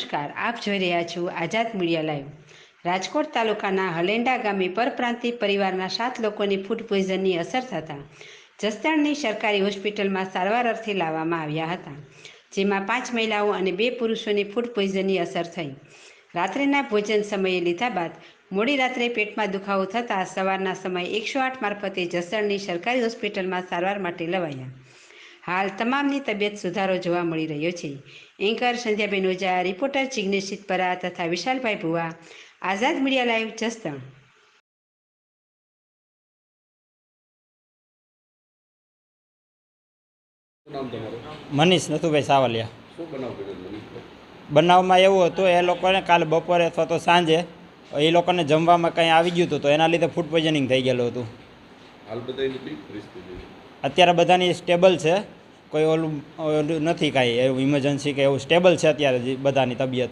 નમસ્કાર, આપ જોઈ રહ્યા છો આઝાદ મીડિયા લાઈવ। રાજકોટ તાલુકાના હલેંડા ગામે પરપ્રાંતિય પરિવારના 7 લોકોને ફૂડ પોઈઝનની અસર થતાં જસદણની સરકારી હોસ્પિટલમાં સારવાર અર્થે લાવવામાં આવ્યા હતા, જેમાં 5 મહિલાઓ અને 2 પુરુષોને ફૂડ પોઈઝનની અસર થઈ। રાત્રિના ભોજન સમયે લીધા બાદ મોડી રાત્રે પેટમાં દુખાવો થતાં સવારના સમયે 108 મારફતે જસદણની સરકારી હોસ્પિટલમાં સારવાર માટે લવાયા। હાલ તમામની તબિયત સુધારો જોવા મળી રહ્યો છે। એન્કર સંધ્યાબેન ઓઝા, રિપોર્ટર જિગ્નેશ સિદ્ધપરા તથા વિશાલભાઈ ભુવા, આઝાદ મીડિયા લાઈવ, જસદણ। મનીષ નથુભાઈ સાવલિયા। બનાવમાં એવું હતું, એ લોકોને કાલે બપોરે અથવા તો સાંજે એ લોકોને જમવામાં કંઈ આવી ગયું હતું, તો એના લીધે ફૂડ પોઈઝનિંગ થઈ ગયેલું હતું। અત્યારે બધાની સ્ટેબલ છે, કોઈ ઓલું નથી કાંઈ એવું ઇમરજન્સી કે એવું, સ્ટેબલ છે અત્યારે બધાની તબિયત।